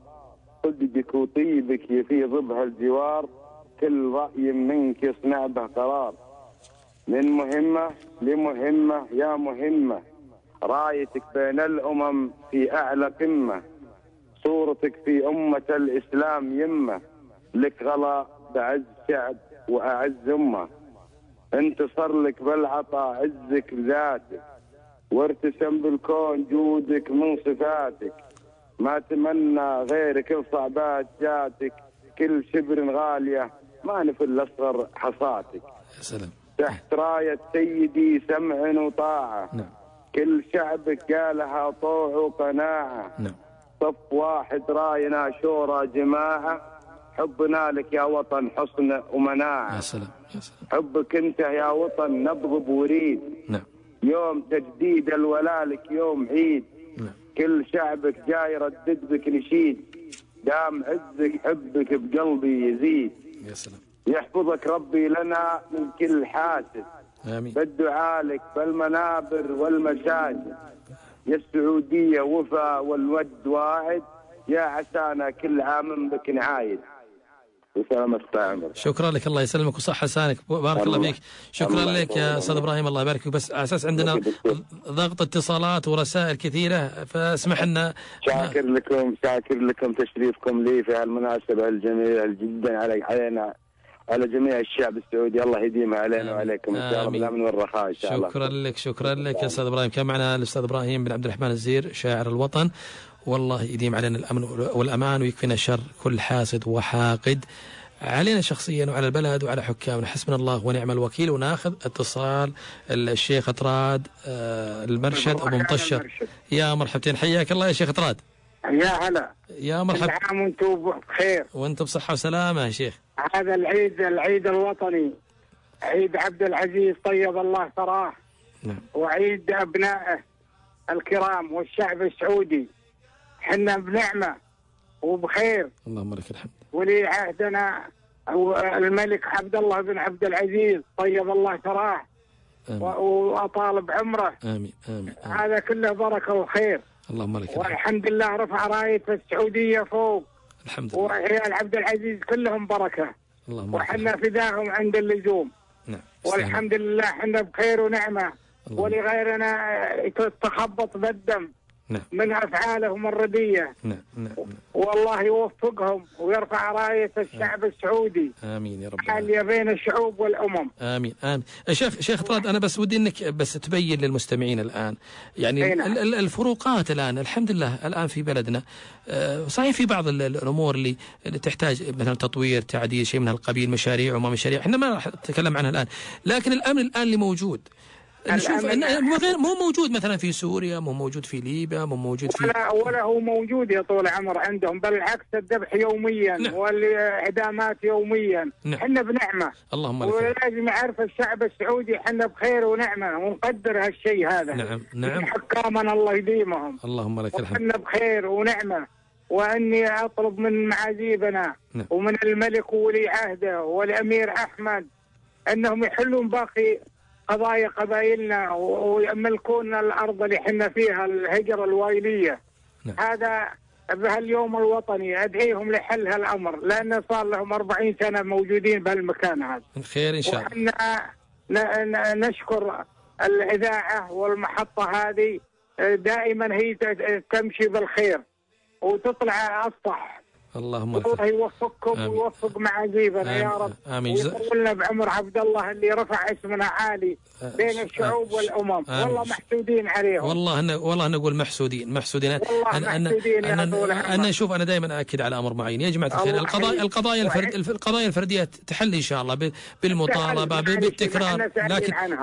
صدقك وطيبك يفيض بها الجوار، كل رأي منك يصنع به قرار. من مهمة لمهمة يا مهمة، رايتك بين الأمم في أعلى قمة، صورتك في أمة الإسلام يمة، لك غلا بعز شعب وأعز أمة، انتصر لك بالعطاء عزك بذاتك، وارتسم بالكون جودك من صفاتك، ما تمنى غيرك الصعبات جاتك، كل شبر غالية ما نفل أصغر حصاتك. يا سلام. تحت راية سيدي سمع وطاعة، نعم. كل شعبك قالها طوع وقناعة، نعم. صف واحد راينا شورى جماعة، حبنا لك يا وطن حسن ومناعة. يا سلام يا سلام. حبك انت يا وطن نبض بوريد، نعم. يوم تجديد الولا لك يوم عيد، نعم. كل شعبك جاي يردد بك نشيد، دام عزك حبك بقلبي يزيد. يا سلام. يحفظك ربي لنا من كل حاسد، آمين. بالدعاء لك بالمنابر والمساجد، يا السعودية وفا والود واعد، يا عسانا كل عام بك نعايد. وسلامة عمر. شكرا لك، الله يسلمك وصح لسانك، بارك الله فيك. شكرا لك يا استاذ ابراهيم، الله يبارك فيك. بس على اساس عندنا ضغط اتصالات ورسائل كثيره، فاسمح لنا. شاكر لكم تشريفكم لي في هالمناسبه الجميله جدا علينا، على جميع الشعب السعودي، الله يديمها علينا وعليكم ان شاء الله بالامن والرخاء ان شاء الله. شكرا لك يا استاذ ابراهيم. كان معنا الاستاذ ابراهيم بن عبد الرحمن الزير شاعر الوطن، والله يديم علينا الامن والامان ويكفينا شر كل حاسد وحاقد علينا شخصيا وعلى البلد وعلى حكامنا، حسبنا الله ونعم الوكيل. وناخذ اتصال الشيخ طراد المرشد ابو مطشر. يا مرحبتين، حياك الله يا شيخ طراد. يا هلا، يا مرحبا. كل عام وانتم بخير وانتم بصحه وسلامه يا شيخ. هذا العيد الوطني، عيد عبد العزيز طيب الله ثراه. نعم. وعيد ابنائه الكرام والشعب السعودي، حنا بنعمه وبخير. اللهم لك الحمد. ولي عهدنا الملك عبد الله بن عبد العزيز طيب الله ثراه واطال عمره. آمين. آمين. آمين. هذا كله بركه وخير. اللهم لك الحمد. والحمد لله رفع رايه السعوديه فوق. الحمد لله. وعيال عبد العزيز كلهم بركه. اللهم وحنا فداهم عند اللزوم. نعم. والحمد لله حنا بخير ونعمه. ولغيرنا تخبط بالدم. نعم. من افعالهم الرديه. نعم. نعم. والله يوفقهم ويرفع رايه الشعب السعودي. امين يا رب. حاليا بين الشعوب والامم. امين. امين. شيخ طراد، انا بس ودي انك بس تبين للمستمعين الان يعني الفروقات الان، الحمد لله الان في بلدنا صحيح في بعض الامور اللي تحتاج مثلا تطوير، تعديل، شيء من هالقبيل، مشاريع وما مشاريع، احنا ما راح نتكلم عنها الان، لكن الامن الان اللي موجود نشوف غير مو موجود مثلا في سوريا، مو موجود في ليبيا، مو موجود في ولا هو موجود يا طول العمر عندهم، بالعكس الذبح يوميا. نعم. والاعدامات يوميا. نعم. احنا بنعمه. اللهم لك. ولازم يعرف الشعب السعودي احنا بخير ونعمه ونقدر هالشيء هذا. نعم. نعم. حكامنا الله يديمهم. اللهم لك الحمد. احنا بخير ونعمه. واني اطلب من معازيبنا. نعم. ومن الملك وولي عهده والامير احمد انهم يحلون باقي قضايا قبائلنا ويملكون الأرض اللي حنا فيها، الهجرة الوايلية. نعم. هذا بهاليوم الوطني أدعيهم لحل هالأمر، لأن صار لهم 40 سنة موجودين بهالمكان هذا. خير إن شاء الله. وحنا نشكر الإذاعة والمحطة هذه، دائما هي تمشي بالخير وتطلع الصح. اللهم الله يوفقكم ويوفق معازيبنا يا رب. آمين. ويطولنا بعمر عبد الله اللي رفع اسمنا عالي بين الشعوب والأمم. والله محسودين عليهم. والله نقول محسودين. أنا شوف، أنا دائما أكد على أمر معين يا جماعة الخير. القضايا الفردية تحل إن شاء الله بالمطالبة بالتكرار،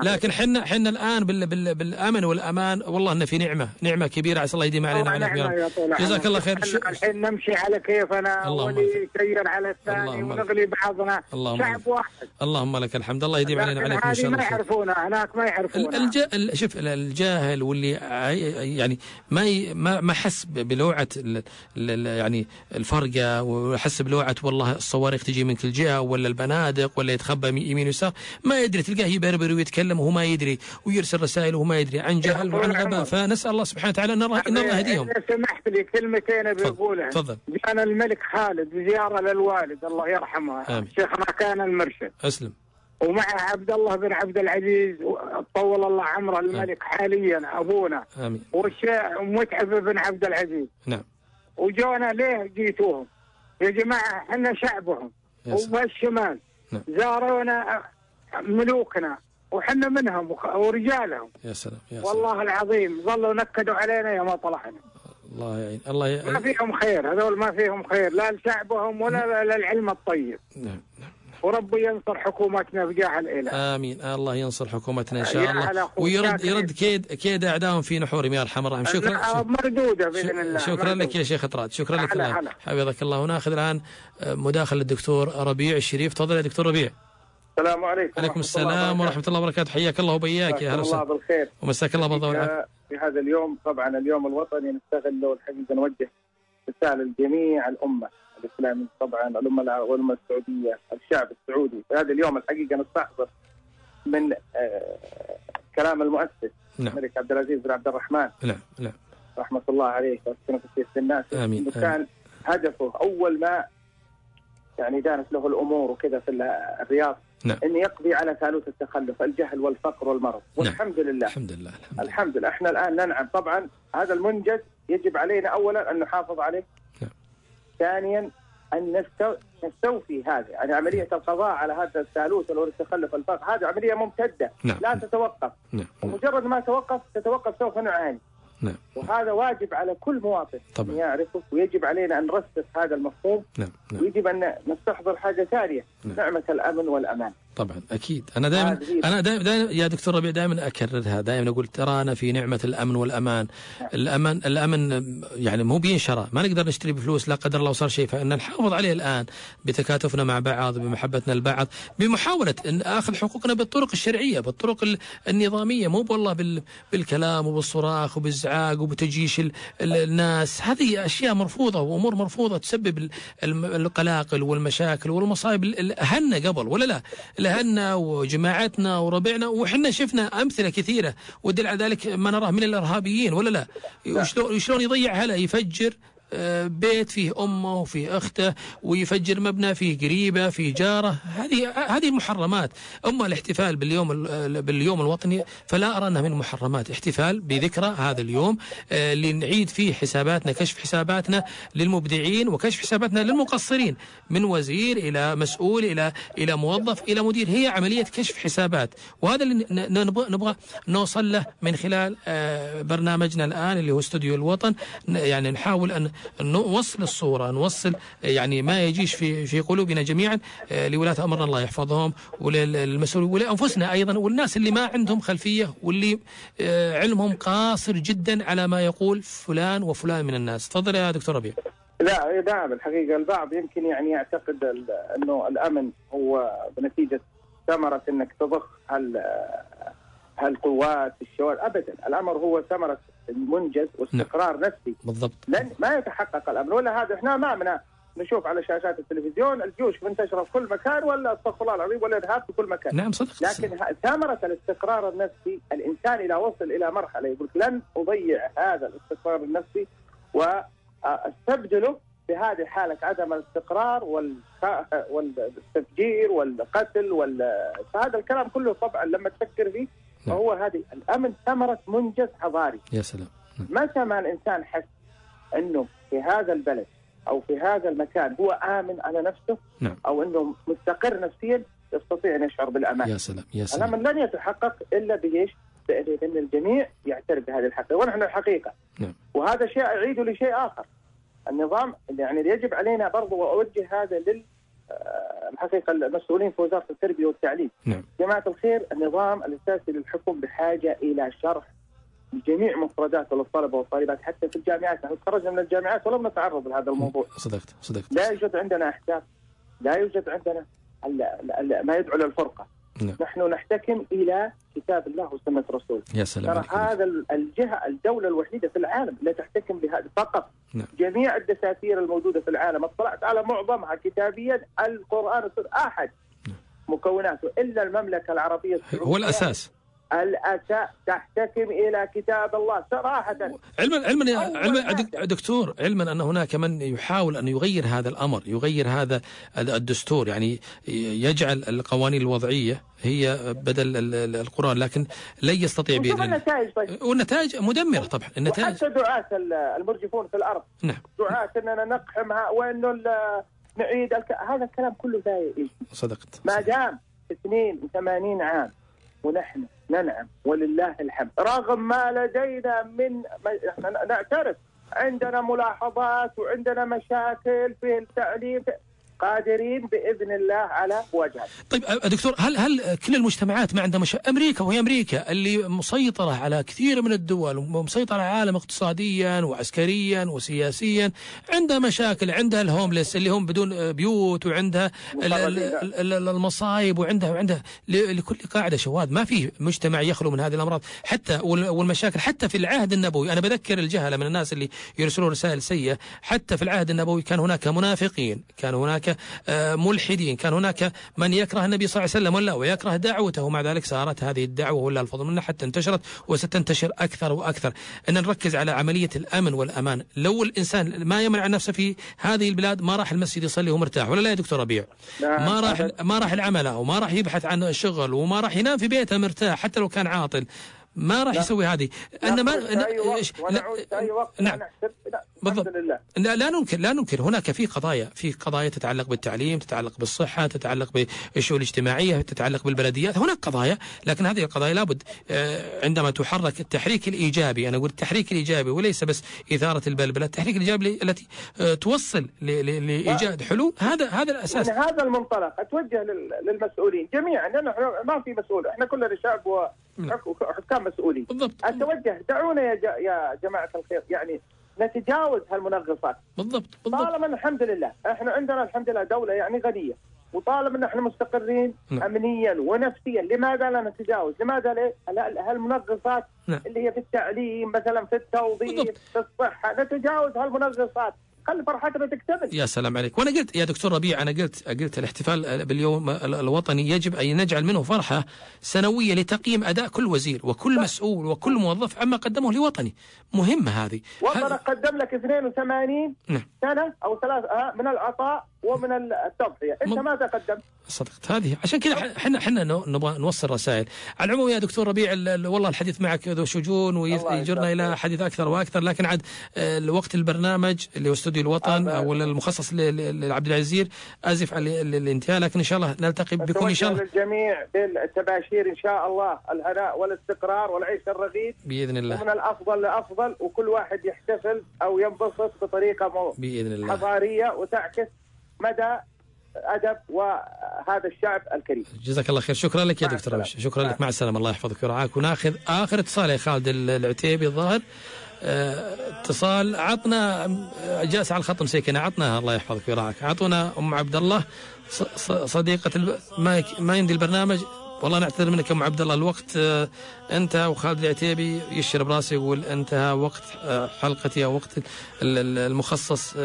لكن حنا الآن بالأمن والأمان، والله إن في نعمة كبيرة، عسى الله يديم علينا وعليكم يا رب. جزاك الله خير. الحين نمشي على كيف يوفقنا وليسير على الثاني ونغلي بعضنا. شعب واحد. اللهم لك الحمد. الله يديم علينا وعليكم ان شاء الله. ما يعرفونها هناك، ما يعرفونها. شوف الجاهل واللي يعني ما حس بلوعة يعني الفرقة، وحس بلوعة والله الصواريخ تجي من كل جهة ولا البنادق ولا يتخبى يمين ويسار، ما يدري، تلقاه يبربر ويتكلم وهو ما يدري، ويرسل رسائل وهو ما يدري، عن جهل وعن غباء. فنسأل الله سبحانه وتعالى ان الله يهديهم. سمحت لي كلمتين بقولها. تفضل. كان الملك خالد بزيارة للوالد الله يرحمه شيخنا كان المرشد. أسلم. ومع عبد الله بن عبد العزيز طول الله عمره الملك حاليا أبونا. آمين. ومتعب بن عبد العزيز. نعم. وجونا ليه جيتوهم يا جماعة؟ احنا شعبهم وبالشمال. نعم. زارونا ملوكنا وحنا منهم ورجالهم. يا سلام يا سلام. والله العظيم ظلوا نكدوا علينا يا ما طلعنا. الله يعين. الله يعين. ما فيهم خير هذول، ما فيهم خير لا لشعبهم ولا للعلم الطيب. نعم. وربي ينصر حكومتنا بجاه الإله. آمين. الله ينصر حكومتنا إن شاء الله، ويرد كيد أعدائهم في نحورهم يا أرحم الراحمين. شكرا. مردودة بإذن الله. شكرا لك يا شيخ طراد، شكرا لك. حفظك الله. وناخذ الآن مداخلة الدكتور ربيع الشريف. تفضل يا دكتور ربيع. السلام عليكم. عليكم السلام ورحمة الله وبركاته. حياك الله وبياك يا هلا وسهلا. الله بالخير ومساك الله بالضوء. في هذا اليوم طبعا اليوم الوطني نستغل والحقيقة نوجه رسالة لجميع الأمة الإسلامية، طبعا الأمة والأمة السعودية، الشعب السعودي. في هذا اليوم الحقيقة نستحضر من كلام المؤسس الملك عبد العزيز بن عبد الرحمن. نعم. رحمة الله عليه وسكنه في الناس. آمين. كان هدفه أول ما يعني دانت له الأمور وكذا في الرياض. نعم. أن يقضي على ثالوث التخلف، الجهل والفقر والمرض. والحمد لله. الحمد لله. احنا الآن ننعم. طبعا هذا المنجز يجب علينا أولا أن نحافظ عليه. نعم. ثانيا أن نستوفي هذه يعني عملية القضاء على هذا الثالوث والتخلف والفقر. هذه عملية ممتدة. نعم. لا تتوقف. نعم. ومجرد ما تتوقف سوف نعاني. نعم. وهذا واجب على كل مواطن أن يعرفه، ويجب علينا أن نرسخ هذا المفهوم. نعم. ويجب أن نستحضر حاجة ثانية. نعمة الأمن والأمان. طبعا أكيد. أنا دائما يا دكتور ربيع دائما أكررها، دائما أقول ترانا في نعمة الأمن والأمان. الأمن يعني مو بينشرى، ما نقدر نشتري بفلوس لا قدر الله وصار شيء، فإن نحافظ عليه الآن بتكاتفنا مع بعض، بمحبتنا البعض، بمحاولة أن أخذ حقوقنا بالطرق الشرعية، بالطرق النظامية، مو والله بالكلام وبالصراخ وبالزعاق وبتجيش الناس. هذه أشياء مرفوضة وأمور مرفوضة تسبب القلاقل والمشاكل والمصايب. أهلنا قبل ولا لا؟ لهنا وجماعتنا وربعنا، وحنا شفنا أمثلة كثيرة ودل على ذلك ما نراه من الإرهابيين ولا لا؟ وشلون يضيع هلا، يفجر بيت فيه أمه وفيه أخته، ويفجر مبنى فيه قريبة فيه جارة. هذه محرمات. أما الاحتفال باليوم الوطني فلا أرى أنها من المحرمات. احتفال بذكرى هذا اليوم لنعيد فيه حساباتنا، كشف حساباتنا للمبدعين وكشف حساباتنا للمقصرين، من وزير إلى مسؤول إلى موظف إلى مدير. هي عملية كشف حسابات، وهذا اللي نبغى نوصل له من خلال برنامجنا الآن اللي هو استوديو الوطن. يعني نحاول أن نوصل الصورة، نوصل يعني ما يجيش في قلوبنا جميعا لولاة أمرنا الله يحفظهم، وللمسؤولين ولأنفسنا أيضا، والناس اللي ما عندهم خلفية واللي علمهم قاصر جدا على ما يقول فلان وفلان من الناس. تفضل يا دكتور ربيع. لا نعم، الحقيقة البعض يمكن يعني يعتقد أنه الأمن هو بنتيجة ثمرة أنك تضخ هالقوات الشوارع. أبدا، الأمر هو ثمرة منجز واستقرار نفسي. بالضبط. لن ما يتحقق الأمن ولا هذا. احنا ما نشوف على شاشات التلفزيون الجيوش منتشرة في كل مكان، ولا استغفر الله العظيم، ولا إرهاب في كل مكان. نعم صدق. لكن ثمرة الاستقرار النفسي، الإنسان إذا وصل إلى مرحلة يقول لن أضيع هذا الاستقرار النفسي واستبدله بهذه حالة عدم الاستقرار والتفجير والقتل فهذا الكلام كله طبعا لما تفكر فيه فهو هذه الأمن ثمرة منجز حضاري. يا سلام. متى ما الإنسان حس أنه في هذا البلد أو في هذا المكان هو آمن على نفسه، نعم. أو أنه مستقر نفسيا، يستطيع أن يشعر بالأمان. يا سلام. يا سلام. الأمن لن يتحقق إلا بإيش؟ بأن الجميع يعترف بهذه الحقيقة، ونحن الحقيقة. نعم. وهذا شيء أعيده لشيء آخر. النظام يعني يجب علينا برضو، وأوجه هذا الحقيقة المسؤولين في وزارة التربية والتعليم. نعم. جماعة الخير، النظام الأساسي للحكم بحاجة إلى شرح جميع مفرداته للطلبة والطالبات حتى في الجامعات. نحن تخرجنا من الجامعات ولم نتعرض لهذا الموضوع. صدقت. لا يوجد عندنا أحزاب، لا يوجد عندنا ما يدعو للفرقة. نعم. نحن نحتكم إلى كتاب الله وسنة رسوله. يا سلام. ترى هذا الدولة الوحيدة في العالم اللي تحتكم بهذا فقط. نعم. جميع الدساتير الموجودة في العالم اطلعت على معظمها كتابيا، القرآن أحد مكوناته إلا المملكة العربية السعودية هو الأساس تحتكم إلى كتاب الله صراحة. علما دكتور، علما أن هناك من يحاول أن يغير هذا الأمر، يغير هذا الدستور، يعني يجعل القوانين الوضعية هي بدل القرآن، لكن لن يستطيع بإذن الله. طيب. والنتائج مدمرة طبعا. النتائج وحتى دعاة المرجفون في الأرض. نعم. دعاة أننا نقحمها وأنه نعيد هذا الكلام كله لا يجي. صدقت. ما دام 82 عام ونحن ننعم ولله الحمد، رغم ما لدينا من نعترف عندنا ملاحظات وعندنا مشاكل في التعليم، قادرين بإذن الله على مواجهة. طيب دكتور، هل كل المجتمعات ما عندها أمريكا، وهي أمريكا اللي مسيطرة على كثير من الدول ومسيطرة على العالم اقتصاديا وعسكريا وسياسيا، عندها مشاكل، عندها الهوملس اللي هم بدون بيوت، وعندها المصايب، وعندها لكل قاعدة شواذ. ما في مجتمع يخلو من هذه الأمراض حتى والمشاكل. حتى في العهد النبوي، أنا بذكر الجهلة من الناس اللي يرسلون رسائل سيئة، حتى في العهد النبوي كان هناك منافقين، كان هناك ملحدين، كان هناك من يكره النبي صلى الله عليه وسلم ولا ويكره دعوته، ومع ذلك صارت هذه الدعوة ولا الفضل منها حتى انتشرت وستنتشر أكثر وأكثر. أن نركز على عملية الأمن والأمان. لو الإنسان ما يمنع نفسه في هذه البلاد ما راح المسجد يصلي ومرتاح، ولا لا يا دكتور ربيع؟ ما راح العمل، وما راح يبحث عن شغل، وما راح ينام في بيته مرتاح حتى لو كان عاطل، ما راح يسوي هذه. أن ما نعم بالضبط. لا ننكر هناك في قضايا تتعلق بالتعليم، تتعلق بالصحة، تتعلق بالشؤون الاجتماعية، تتعلق بالبلديات، هناك قضايا، لكن هذه القضايا لابد عندما تحرك التحريك الإيجابي، أنا أقول التحريك الإيجابي وليس بس إثارة البلبلة، التحريك الإيجابي التي توصل لإيجاد حلول. هذا الأساس. من هذا المنطلق أتوجه للمسؤولين جميعا، لأنه ما في مسؤول، احنا كلنا شعب وحكام مسؤولين. أتوجه دعونا يا جماعة الخير، يعني نتجاوز هالمنغصات. بالضبط. طالما الحمد لله احنا عندنا الحمد لله دولة يعني غنية، وطالما نحن مستقرين امنيا ونفسيا، لماذا لا نتجاوز؟ لماذا هالمنغصات اللي هي في التعليم مثلا، في التوظيف، في الصحة، نتجاوز هالمنغصات، خلي فرحتنا تكتمل. يا سلام عليك. وانا قلت يا دكتور ربيع، انا قلت الاحتفال باليوم الوطني يجب ان نجعل منه فرحه سنويه لتقييم اداء كل وزير وكل مسؤول وكل موظف عما قدمه لوطني. مهمه هذه. وطنك قدم لك 82 سنه او 3 من العطاء ومن التضحيه، انت ماذا قدمت؟ صدقت. هذه عشان كذا احنا نبغى نوصل رسائل. على العموم يا دكتور ربيع، والله الحديث معك ذو شجون ويجرنا الى حديث اكثر واكثر، لكن عاد الوقت البرنامج اللي هو استوديو الوطن او المخصص لعبد العزيز ازف على الانتهاء، لكن ان شاء الله نلتقي بكم ان شاء الله. الجميع بالتباشير ان شاء الله، الهناء والاستقرار والعيش الرغيد باذن الله، ومن الافضل لافضل، وكل واحد يحتفل او ينبسط بطريقه باذن الله حضاريه وتعكس مدى أدب وهذا الشعب الكريم. جزاك الله خير. شكرا لك يا دكتور ربيع، شكرا لك. مع السلامة، الله يحفظك ويرعاك. وناخذ آخر اتصال يا خالد العتيبي الظاهر. اتصال عطنا، جالس على الخط مسيكنا، عطناها الله يحفظك ويرعاك. عطونا أم عبد الله صديقة ما يندي البرنامج. والله نعتذر منك أم عبد الله، الوقت انتهى، وخالد العتيبي يشير براسه يقول انتهى وقت حلقتي أو وقت المخصص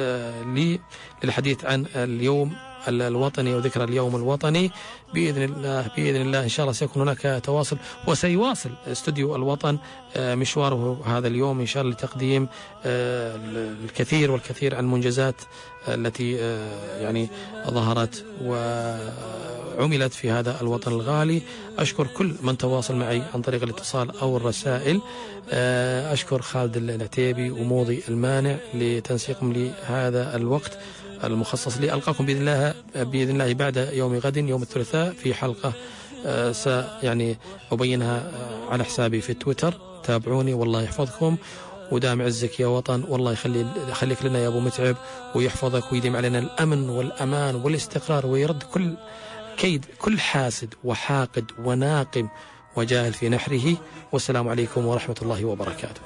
لي للحديث عن اليوم الوطني وذكرى اليوم الوطني. بإذن الله إن شاء الله سيكون هناك تواصل، وسيواصل استوديو الوطن مشواره هذا اليوم إن شاء الله لتقديم الكثير والكثير عن المنجزات التي يعني ظهرت وعملت في هذا الوطن الغالي. أشكر كل من تواصل معي عن طريق الاتصال أو الرسائل. أشكر خالد العتيبي وموضي المانع لتنسيقهم لهذا الوقت المخصص لي. ألقاكم بإذن الله بعد يوم غد، يوم الثلاثاء، في حلقة يعني أبينها على حسابي في تويتر. تابعوني والله يحفظكم ودام عزك يا وطن، والله يخليك لنا يا أبو متعب، ويحفظك ويديم علينا الأمن والأمان والاستقرار، ويرد كل كيد كل حاسد وحاقد وناقم وجاهل في نحره. والسلام عليكم ورحمة الله وبركاته.